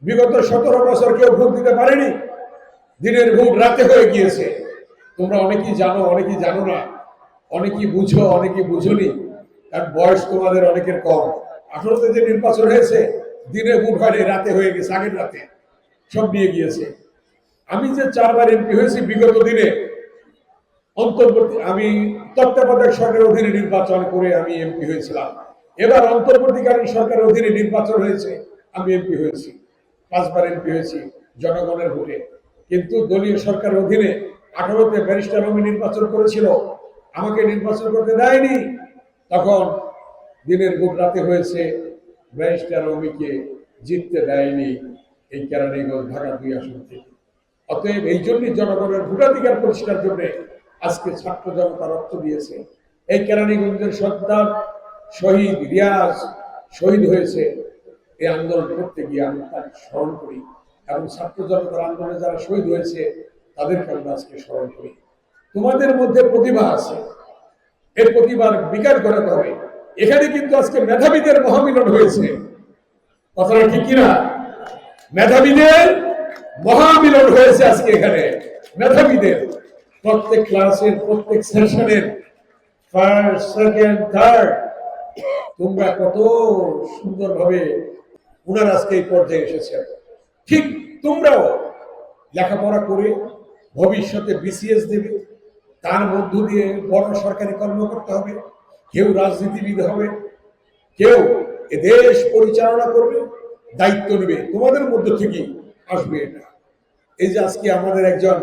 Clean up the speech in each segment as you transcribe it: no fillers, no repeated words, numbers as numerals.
বিগত 17 বছর কেউ ভোট দিতে পারেনি, দিনের ভোট রাতে হয়ে গিয়েছে। তোমরা অনেকেই জানো, অনেকেই জানো না, অনেকেই বুঝো, অনেকেই বুঝোনি, কারণ বয়স তোমাদের অনেকের কম। 18তে যে নির্বাচন হয়েছে, দিনে ভোট হয়নি, রাতে হয়ে গেছে, আগের রাতে সব নিয়ে গিয়েছে। আমি যে 4 বার এমপি হয়েছি বিগত দিনে, অন্তর্বর্তী আমি তত্ত্বাবধায়ক সরকারের অধীনে নির্বাচন করে আমি এমপি হয়েছিলাম। এবার অন্তর্বর্তীকালীন সরকারের অধীনে নির্বাচন হয়েছে, আমি এমপি হয়েছি, 5 বার এমপি হয়েছি জনগণের ভোটে। কিন্তু দলীয় সরকারের অধীনে 18তে ব্যারিস্টার রমি নির্বাচন করেছিল, আমাকে নির্বাচন করতে দেয়নি। তখন দিনের ভোট রাতে হয়েছে, ব্যারিস্টার রমিকে জিততে দেয়নি এই কেরানীগঞ্জ ঢাকা 2 আসন থেকে। অতএব এই জন্যই জনগণের ভোটাধিকার প্রতিষ্ঠার জন্য আজকে ছাত্র জনতা রক্ত দিয়েছে। এই কেরানীগঞ্জের সন্তান শহীদ রিয়াজ শহীদ হয়েছে এই আন্দোলন করতে গিয়ে, আমরা তাকে স্মরণ করি, এবং ছাত্র জনতার আন্দোলনে যারা শহীদ হয়েছে তাদেরকে আমরা আজকে স্মরণ করি। তোমাদের মধ্যে প্রতিভা আছে, এর প্রতিভার বিকাশ করাতে হবে। এখানে কিন্তু আজকে মেধাবীদের মহামিলন হয়েছে, কথাটা ঠিক কিনা? মেধাবীদের মহামিলন হয়েছে আজকে এখানে। মেধাবীদের প্রত্যেক ক্লাসের, প্রত্যেক সেশনের ফার্স্ট, সেকেন্ড, থার্ড, তোমরা কত সুন্দরভাবে ওনারা আজকে এই পর্যায়ে এসেছে। ঠিক তোমরাও লেখাপড়া করে ভবিষ্যতে বিসিএস দেবে, তার মধ্য দিয়ে বড় সরকারি কর্মকর্তা হবে, কেউ রাজনীতিবিদ হবে, কেউ এ দেশ পরিচালনা করবে, দায়িত্ব নেবে, তোমাদের মধ্য থেকেই আসবে এটা। এই যে আজকে আমাদের একজন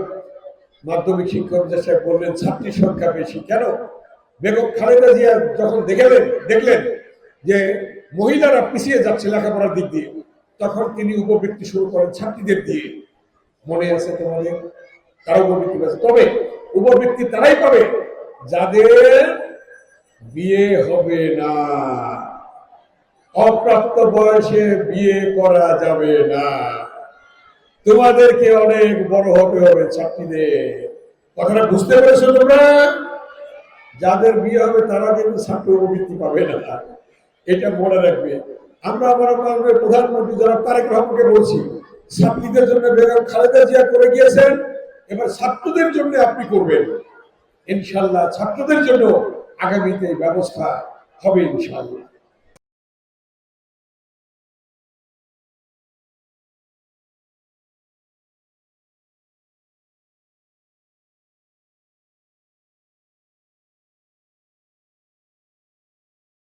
মাধ্যমিক শিক্ষক সাহেব বললেন ছাত্রীর সংখ্যা বেশি কেন, বেগম খালেদা জিয়া যখন দেখলেন যে মহিলারা পিছিয়ে যাচ্ছে লেখাপড়ার দিক দিয়ে, তখন তিনি উপবৃত্তি শুরু করেন ছাত্রীদের দিয়ে। মনে আছে তোমাদের? তারা উপবৃত্তি পাচ্ছে, তবে উপবৃত্তি তারাই পাবে যাদের বিয়ে হবে না, অপ্রাপ্ত বয়সে বিয়ে করা যাবে না। তোমাদেরকে অনেক বড় হতে হবে ছাত্রীদের, কথাটা বুঝতে পেরেছো তোমরা? যাদের বিয়ে হবে তারা কিন্তু ছাত্র উপবৃত্তি পাবে না, এটা মনে রাখবে। আমরা আমার প্রধানমন্ত্রী যারা তারেক রহমানকে বলছি, ছাত্রীদের জন্য বেগম খালেদা জিয়া করে গিয়েছেন, এবার ছাত্রদের জন্য আপনি করবেন ইনশাল্লাহ। ছাত্রদের জন্য আগামীতে ব্যবস্থা হবে ইনশাল্লাহ।